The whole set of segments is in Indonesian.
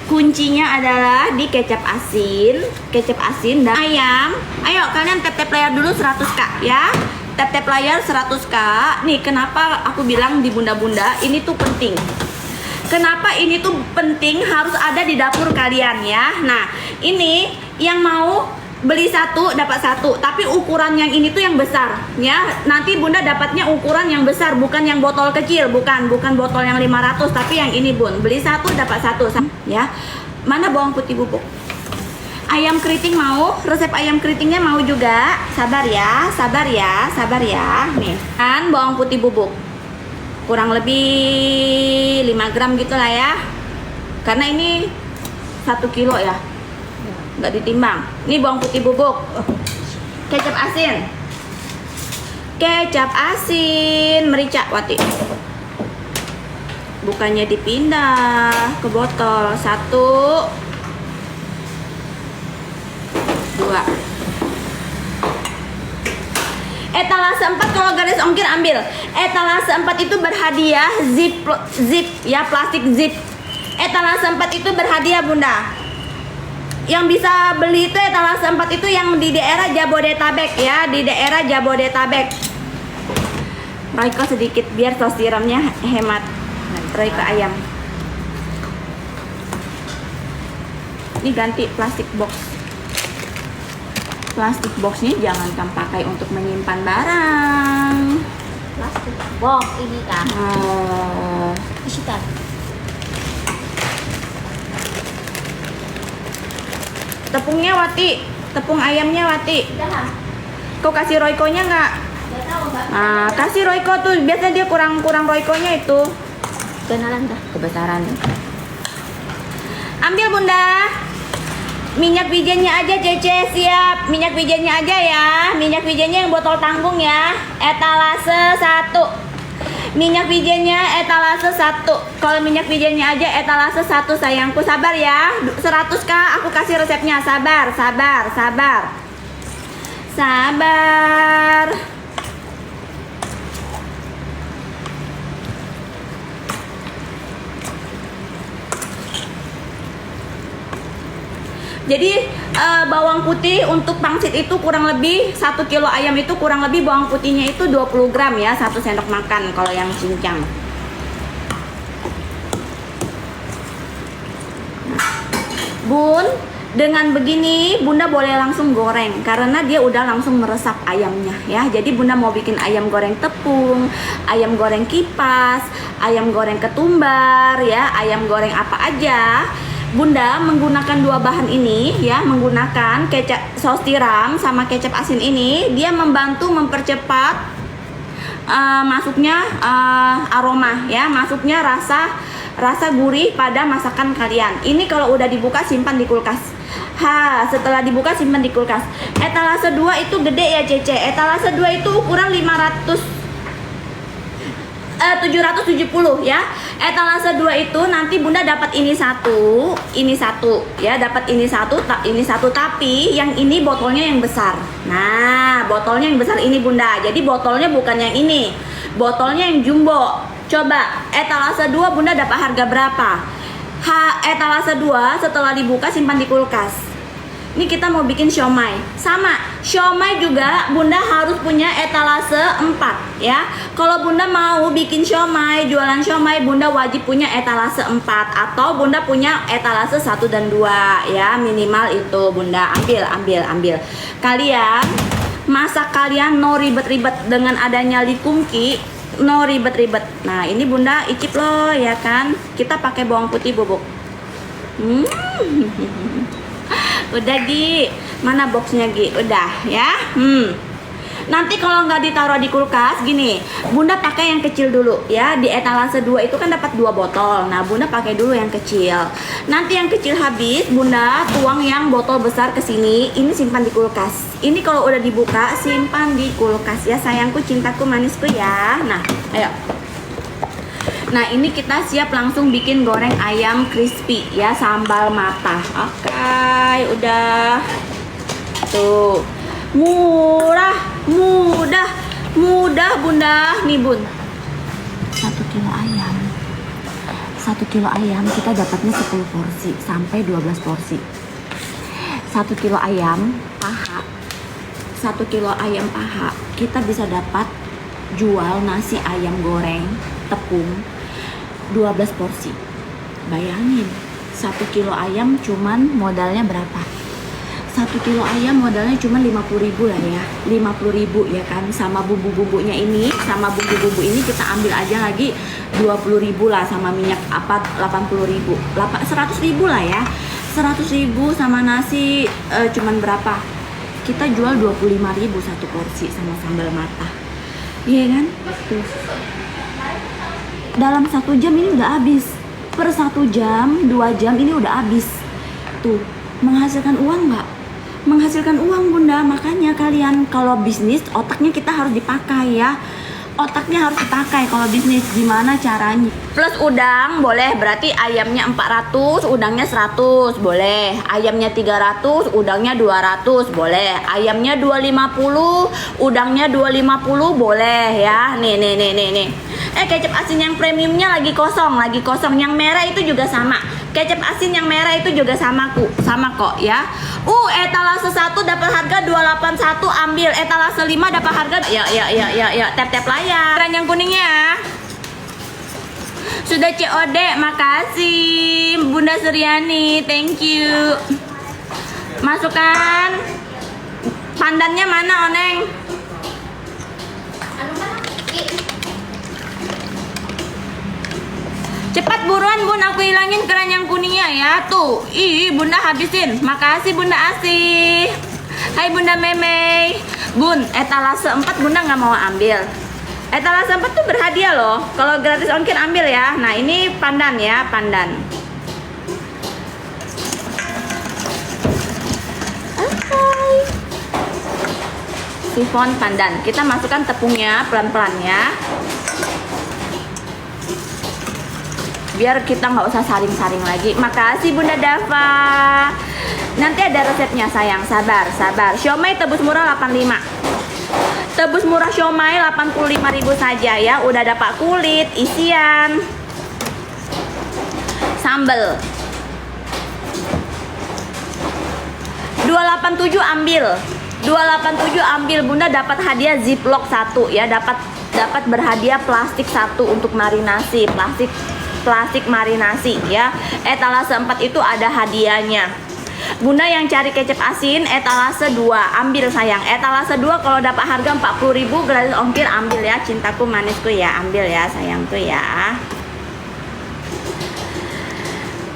Kuncinya adalah di kecap asin dan ayam. Ayo kalian tap-tap layar dulu 100k ya. Tap-tap layar 100k. Nih kenapa aku bilang di bunda-bunda ini tuh penting. Kenapa ini tuh penting harus ada di dapur kalian ya. Nah, ini yang mau beli satu dapat satu, tapi ukuran yang ini tuh yang besar ya. Nanti bunda dapatnya ukuran yang besar, bukan yang botol kecil, bukan botol yang 500, tapi yang ini bun. Beli satu dapat satu ya. Mana bawang putih bubuk? Ayam keriting mau? Resep ayam keritingnya mau juga? Sabar ya. Nih kan bawang putih bubuk kurang lebih 5 gram gitu lah ya, karena ini 1 kilo ya, nggak ditimbang. Ini bawang putih bubuk, kecap asin, merica Wati, bukannya dipindah ke botol. 1 2. Etalase 4 kalau garis ongkir ambil. Etalase 4 itu berhadiah zip ya, plastik zip. Etalase 4 itu berhadiah bunda. Yang bisa beli itu etalase 4 itu yang di daerah Jabodetabek ya, di daerah Jabodetabek. Royco sedikit biar sos tiramnya hemat. Royco ayam. Ini ganti plastik box. Plastik boxnya jangan kamu pakai untuk menyimpan barang. Plastik box ini kan. Isikan. Tepungnya Wati, tepung ayamnya Wati. Udah. Kau kasih Royco-nya nggak? Udah tahu Mbak. Nah, kasih Royco tuh, biasanya dia kurang Royco-nya itu. Kenalan dah. Kebesaran. Ambil bunda. Minyak wijennya aja Cece, siap. Minyak wijennya aja ya. Minyak wijennya yang botol tanggung ya. Etalase 1. Minyak wijennya etalase 1. Kalau minyak wijennya aja etalase 1 sayangku. Sabar ya. 100k aku kasih resepnya. Sabar. Jadi bawang putih untuk pangsit itu kurang lebih 1 kilo ayam itu kurang lebih bawang putihnya itu 20 gram ya, 1 sendok makan kalau yang cincang. Bun, dengan begini bunda boleh langsung goreng karena dia udah langsung meresap ayamnya ya. Jadi bunda mau bikin ayam goreng tepung, ayam goreng kipas, ayam goreng ketumbar ya, ayam goreng apa aja. Bunda menggunakan 2 bahan ini ya, menggunakan kecap saus tiram sama kecap asin ini, dia membantu mempercepat masuknya aroma ya, masuknya rasa gurih pada masakan kalian. Ini kalau udah dibuka simpan di kulkas. Setelah dibuka simpan di kulkas. Etalase 2 itu gede ya Cece. Etalase 2 itu ukuran 770 ya. Etalase 2 itu nanti bunda dapat ini satu ya, dapat ini satu, tapi yang ini botolnya yang besar. Nah, botolnya yang besar ini bunda. Jadi botolnya bukan yang ini, botolnya yang jumbo. Coba etalase 2 bunda dapat harga berapa? Etalase 2 setelah dibuka simpan di kulkas. Ini kita mau bikin siomay. Sama, siomay juga bunda harus punya etalase 4 ya. Kalau bunda mau bikin siomay, jualan siomay, bunda wajib punya etalase 4 atau bunda punya etalase 1 dan 2 ya, minimal itu bunda. Ambil. Kalian masak kalian no ribet-ribet dengan adanya likumki, no ribet-ribet. Nah, ini bunda icip loh ya kan. Kita pakai bawang putih bubuk. Udah Gi, mana boxnya Gi? Udah ya. Nanti kalau nggak ditaruh di kulkas gini, bunda pakai yang kecil dulu ya. Di etalase 2 itu kan dapat 2 botol. Nah, bunda pakai dulu yang kecil. Nanti yang kecil habis, bunda tuang yang botol besar ke sini. Ini simpan di kulkas. Ini kalau udah dibuka simpan di kulkas ya sayangku, cintaku, manisku ya. Nah, ayo. Nah, ini kita siap langsung bikin goreng ayam crispy ya, sambal mata. Oke, udah. Tuh. Mudah bunda. Nih bun, 1 kilo ayam 1 kilo ayam kita dapatnya 10 porsi sampai 12 porsi. 1 kilo ayam paha, 1 kilo ayam paha kita bisa dapat jual nasi ayam goreng tepung 12 porsi. Bayangin 1 kilo ayam cuman modalnya berapa? 1 kilo ayam modalnya cuma 50.000 lah ya, 50.000 ya kan, sama bumbu-bumbunya ini, sama bumbu-bumbu ini kita ambil aja lagi 20.000 lah, sama minyak apa 80.000, 100.000 lah ya, 100.000 sama nasi cuman berapa? Kita jual 25.000 satu porsi sama sambal matah, iya kan? Tuh. Dalam 1 jam ini udah habis, per 1 jam, 2 jam ini udah habis. Tuh, menghasilkan uang nggak? Menghasilkan uang bunda, makanya kalian kalau bisnis otaknya kita harus dipakai ya, otaknya harus dipakai kalau bisnis. Gimana caranya? Plus udang boleh, berarti ayamnya 400, udangnya 100 boleh, ayamnya 300, udangnya 200 boleh, ayamnya 250, udangnya 250 boleh ya. Nih kecap asin yang premiumnya lagi kosong, yang merah itu juga sama. Kecap asin yang merah itu juga sama kok ya. Etalase 1 dapat harga 281, ambil. Etalase 5 dapat harga ya, tap layar. Keran yang kuningnya sudah COD, makasih Bunda Suryani, thank you. Masukkan pandannya mana, Oneng? Cepat buruan bun, aku hilangin keran yang kuningnya ya. Tuh, bunda habisin. Makasih bunda Asih. Hai bunda Memei. Bun, etalase 4 bunda nggak mau ambil. Etalase 4 tuh berhadiah loh. Kalau gratis ongkir ambil ya. Nah ini pandan ya, pandan. Sifon pandan. Kita masukkan tepungnya pelan-pelan ya, biar kita nggak usah saring-saring lagi. Makasih Bunda Dava. Nanti ada resepnya sayang, sabar. Siomay tebus murah 85. Tebus murah siomay 85.000 saja ya. Udah dapat kulit, isian, sambel. 287 ambil. 287 ambil Bunda, dapat hadiah ziplock 1 ya, dapat berhadiah plastik 1 untuk marinasi, plastik marinasi ya. Etalase 4 itu ada hadiahnya. Bunda yang cari kecap asin etalase 2 ambil sayang. Etalase 2 kalau dapat harga 40.000 gratis ongkir ambil ya, cintaku manisku ya, ambil ya sayangku ya.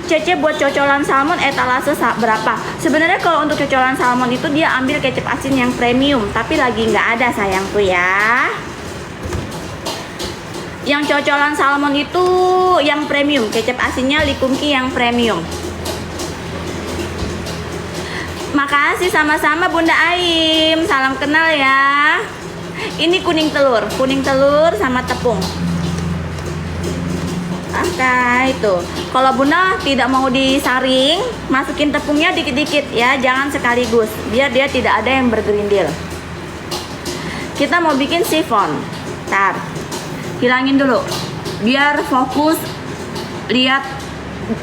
Cece buat cocolan salmon etalase berapa? Sebenarnya kalau untuk cocolan salmon itu dia ambil kecap asin yang premium, tapi lagi nggak ada sayangku ya. Yang cocolan salmon itu yang premium, kecap asinnya Likumki yang premium. Makasih sama-sama Bunda Aim, salam kenal ya. Ini kuning telur sama tepung. Oke, itu. Kalau Bunda tidak mau disaring, masukin tepungnya dikit-dikit ya, jangan sekaligus, biar dia tidak ada yang bergerindil. Kita mau bikin sifon. Ntar hilangin dulu biar fokus lihat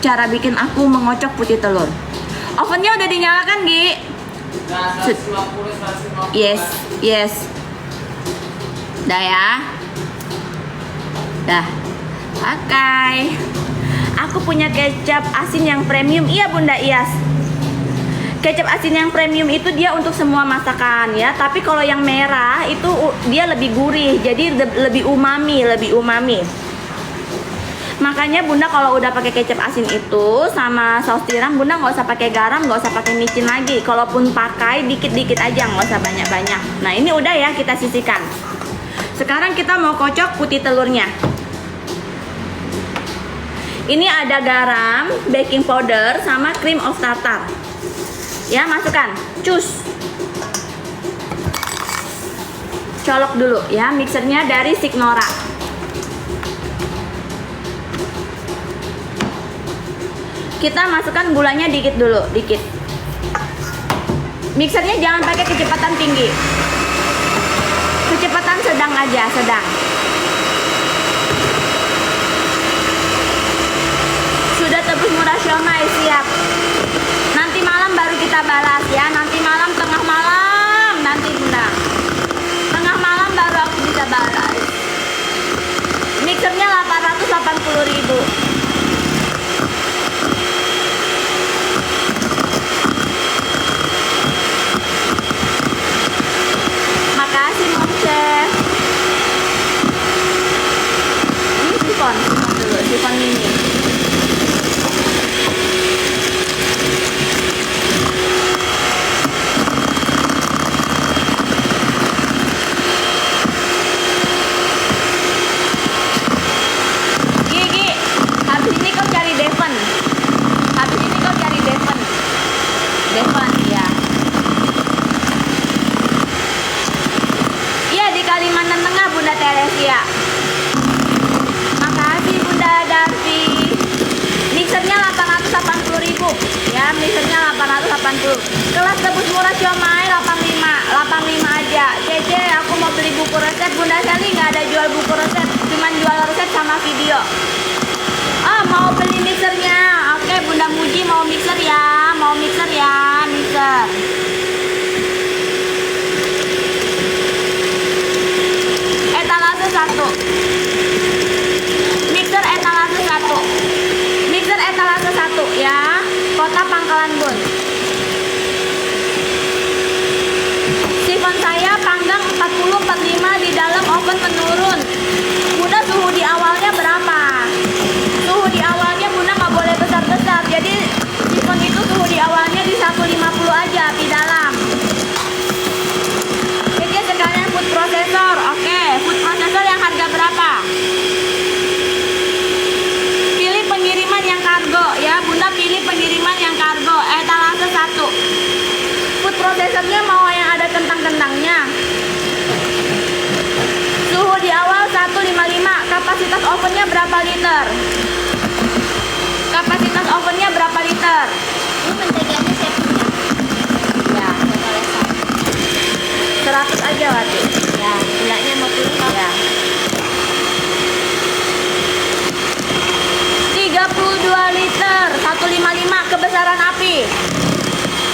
cara bikin aku mengocok putih telur. Ovennya udah dinyalakan Gi? Nah, 150. Yes dah ya, dah. Oke. Aku punya kecap asin yang premium. Iya Bunda Iyas, kecap asin yang premium itu dia untuk semua masakan ya. Tapi kalau yang merah itu dia lebih gurih, jadi lebih umami. Makanya Bunda kalau udah pakai kecap asin itu sama saus tiram, Bunda nggak usah pakai garam, nggak usah pakai micin lagi. Kalaupun pakai dikit-dikit aja, nggak usah banyak-banyak. Nah ini udah ya, kita sisihkan. Sekarang kita mau kocok putih telurnya. Ini ada garam, baking powder, sama cream of tartar. Ya, masukkan. Cus. Colok dulu ya, mixernya dari Signora. Kita masukkan gulanya dikit dulu, dikit. Mixernya jangan pakai kecepatan tinggi. Kecepatan sedang aja, sedang. tebus murah siomay, siap. Nanti malam baru kita balas ya. Nanti malam, tengah malam nanti bunda. Tengah malam baru aku bisa balas. Mixernya 880.000. Makasih Mom Chef. Ini sifon dulu, sifon mini. Gigi, habis ini kau cari Devon. Habis ini kau cari Devon. Devon, ya. Iya di Kalimantan Tengah Bunda Teresia. Makasih Bunda Darvi. Mixernya 880.000 ya, mixernya 880. Kelas tebus murah siomay 85 aja. Cece aku mau beli buku resep. Bunda Sally nggak ada jual buku resep, cuman jual resep sama video. Oh mau beli mixernya. Oke Bunda Muji mau mixer ya, mau mixer ya, mixer. Etalase 1. Mixer etalase 1. Mixer etalase 1 ya. Kota Pangkalan Bun. Sifon saya panggang 40-45 di dalam oven penurun. Bunda suhu di awalnya berapa? Suhu di awalnya Bunda nggak boleh besar-besar. Jadi sifon itu suhu di awalnya di 150 aja di dalam. Jadi sekalian food processor. Oke, food processor yang harga berapa? Pilih pengiriman yang kargo ya. Bunda pilih pengiriman yang kargo. Etalase 1. Food processornya mau yang ada kentang-kentangnya. Suhu di awal 155. Kapasitas ovennya berapa liter? Kapasitas ovennya berapa liter? Ini menteganya saya punya. Ya, Saya lesak. 100 aja Wati. Ya, gulanya 50. Ya. 32 liter 155 kebesaran api.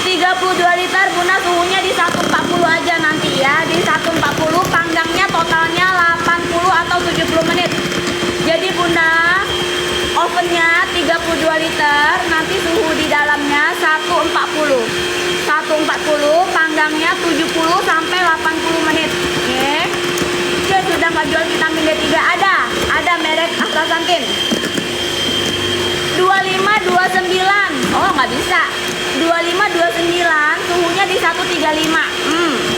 32 liter Bunda suhunya di 140 aja nanti ya. Di 140 panggangnya totalnya 80 atau 70 menit. Jadi Bunda ovennya 32 liter, nanti suhu di dalamnya 140. 140 panggangnya 70 sampai 80 menit. Oke. Dia sudah nggak jual vitamin D3 ada merek Astaxanthin. 2529. Oh, nggak bisa. 2529 suhunya di 135.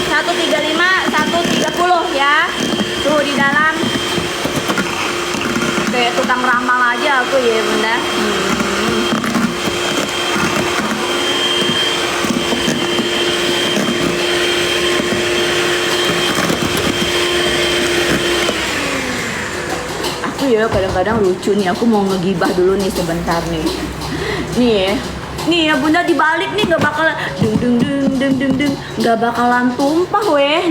135 130 ya. Suhu di dalam. Kayak tukang ramal aja aku ya, Bunda. Aku ya kadang-kadang lucu nih, aku mau ngegibah dulu nih sebentar nih. Nih ya Bunda dibalik nih nggak bakal nggak bakalan tumpah weh.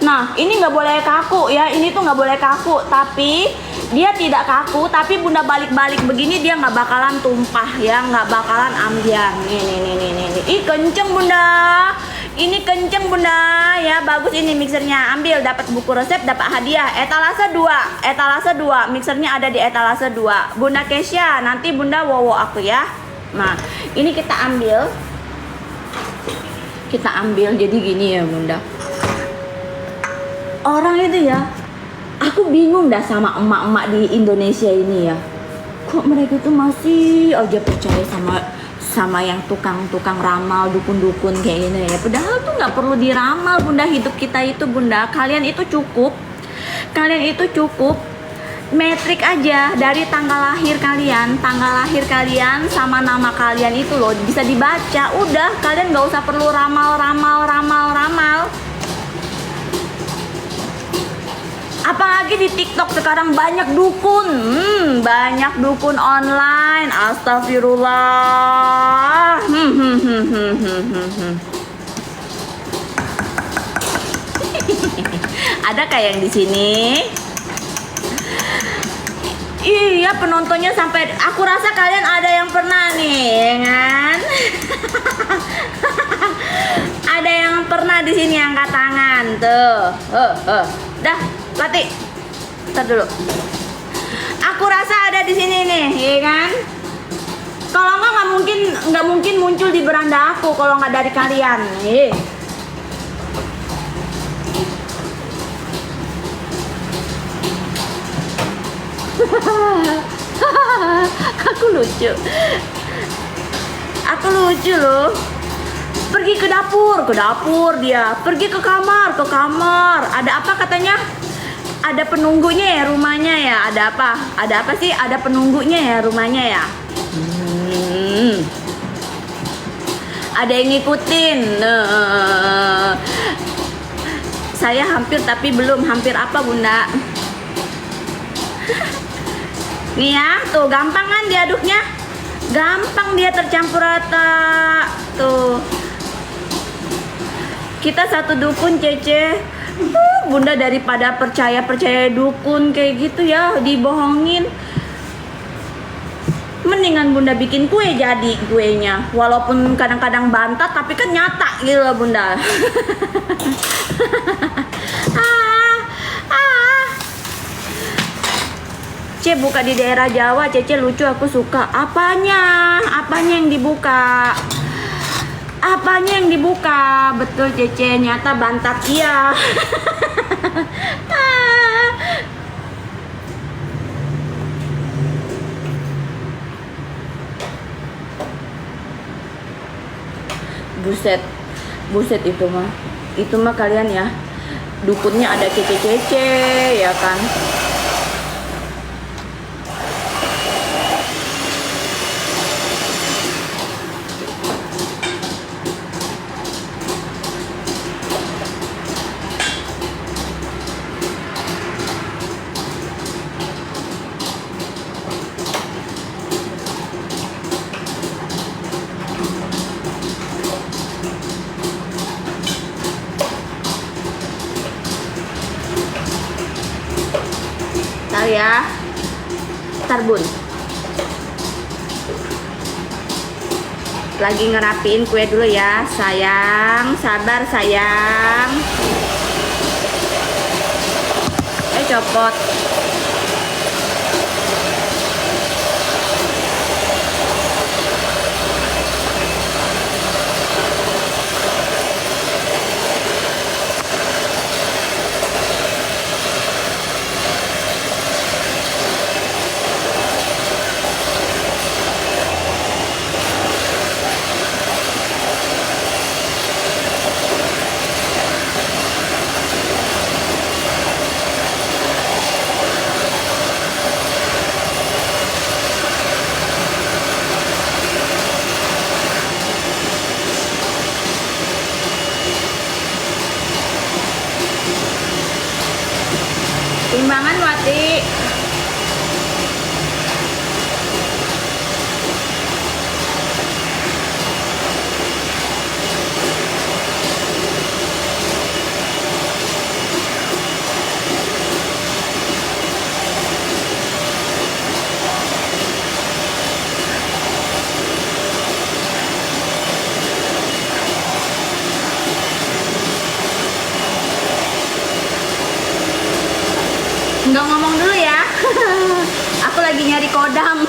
Nah ini nggak boleh kaku ya, ini tuh nggak boleh kaku, tapi dia tidak kaku, tapi Bunda balik-balik begini dia nggak bakalan tumpah ya, nggak bakalan ambiar. Nih. Ih kenceng Bunda, ini kenceng Bunda ya, bagus ini mixernya. Ambil, dapat buku resep, dapat hadiah. Etalase 2, mixernya ada di etalase 2. Bunda Kesya, nanti Bunda wowo aku ya. Nah ini kita ambil jadi gini ya Bunda. Orang itu ya, aku bingung dah sama emak-emak di Indonesia ini ya. Kok mereka tuh masih aja percaya sama yang tukang ramal, dukun-dukun kayak gini ya. Padahal tuh nggak perlu diramal Bunda, hidup kita itu Bunda. Kalian itu cukup metrik aja dari tanggal lahir kalian sama nama kalian itu loh bisa dibaca. Udah, kalian nggak usah perlu ramal. Apalagi di TikTok sekarang banyak dukun online. Astagfirullah. Ada kayak yang di sini? Iya, penontonnya sampai aku rasa kalian ada yang pernah nih, ya kan? Ada yang pernah di sini angkat tangan tuh. Dah, Lati. Ntar dulu. Aku rasa ada di sini nih, ya kan? Kalau nggak mungkin muncul di beranda aku kalau nggak dari kalian. Aku lucu loh. Pergi ke dapur dia. Pergi ke kamar. Ada apa katanya? Ada penunggunya ya rumahnya ya. Ada apa sih? Ada penunggunya ya rumahnya ya. Ada yang ngikutin. Saya hampir tapi belum. Hampir apa Bunda? Nih ya, tuh gampang kan diaduknya? Gampang dia tercampur rata. Tuh. Kita satu dukun, Cece. Bunda daripada percaya dukun kayak gitu ya, dibohongin. Mendingan Bunda bikin kue jadi kuenya. Walaupun kadang-kadang bantat tapi kan nyata gitu loh Bunda. Cece buka di daerah Jawa, Cece lucu, aku suka. Apanya yang dibuka? Betul Cece, nyata bantat iya. Buset itu mah kalian ya. Dukunnya ada Cece ya kan. Ya, ntar Bun lagi ngerapiin kue dulu ya sayang, sabar sayang. Copot. Timbangan Wati. Nggak ngomong dulu ya. Aku lagi nyari kodam.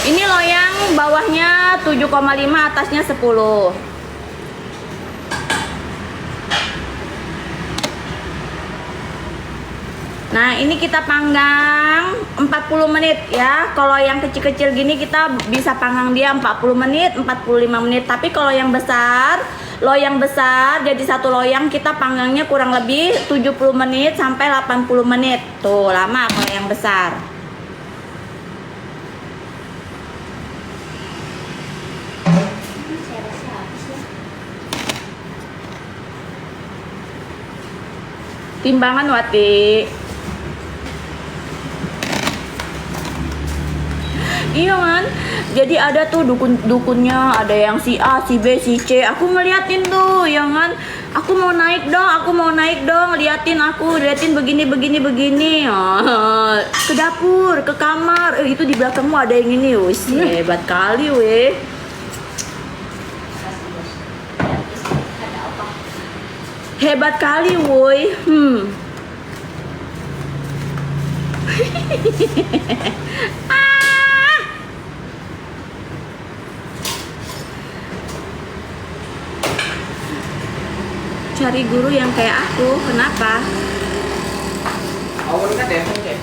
Ini loyang bawahnya 7,5, atasnya 10. Nah, ini kita panggang 40 menit ya. Kalau yang kecil-kecil gini kita bisa panggang dia 40 menit, 45 menit. Tapi kalau yang besar, loyang besar, jadi satu loyang kita panggangnya kurang lebih 70 menit sampai 80 menit. Tuh, lama kalau yang besar. Saya rasa habis ya. Timbangan Wati. Iya kan, jadi ada tuh dukun-dukunnya, ada yang si A, si B, si C. Aku ngeliatin tuh, ya kan. Aku mau naik dong, liatin begini. Ke dapur, ke kamar. Itu di belakangmu ada yang ini, wis hebat kali, weh. Ada apa? Hebat kali, woi. Cari guru yang kayak aku, kenapa? Awalnya kan Devon kayak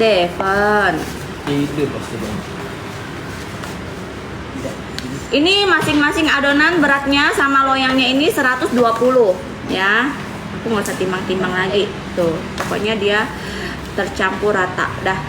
Devon. itu pasti bang. Ini masing-masing adonan beratnya sama loyangnya ini 120 ya. Aku nggak usah timbang-timbang lagi. Tuh, pokoknya dia tercampur rata dah.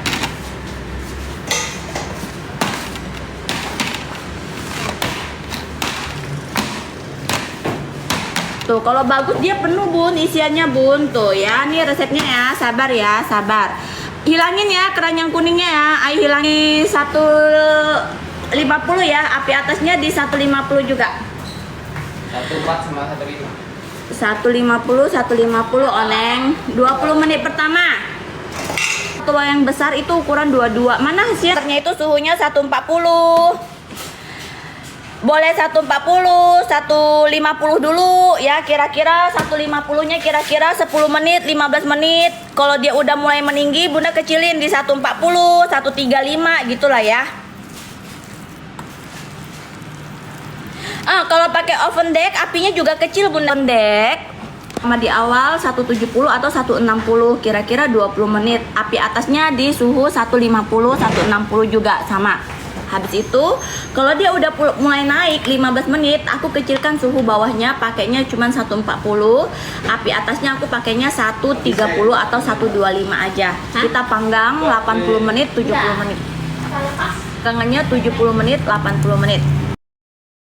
Tuh, kalau bagus dia penuh bun, isiannya bun. Tuh ya, ini resepnya ya, sabar ya, sabar. Hilangin ya keran yang kuningnya ya. Ayo hilangin 150 ya, api atasnya di 150 juga. 14 sama 15. 150 oneng. 20 menit pertama. Satu loyang besar itu ukuran 22. Mana hasilnya itu suhunya 140. Boleh 140, 150 dulu ya, kira-kira 150-nya kira-kira 10 menit, 15 menit. Kalau dia udah mulai meninggi, Bunda kecilin di 140, 135 gitulah ya. Kalau pakai oven deck, apinya juga kecil Bunda. Oven deck sama di awal 170 atau 160, kira-kira 20 menit. Api atasnya di suhu 150, 160 juga sama. Habis itu, kalau dia udah mulai naik 15 menit, aku kecilkan suhu bawahnya, pakainya cuma 140. Api atasnya aku pakainya 130 atau 125 aja. Kita panggang 80 menit, 70 menit. Kalau pas. Panggangannya 70 menit, 80 menit.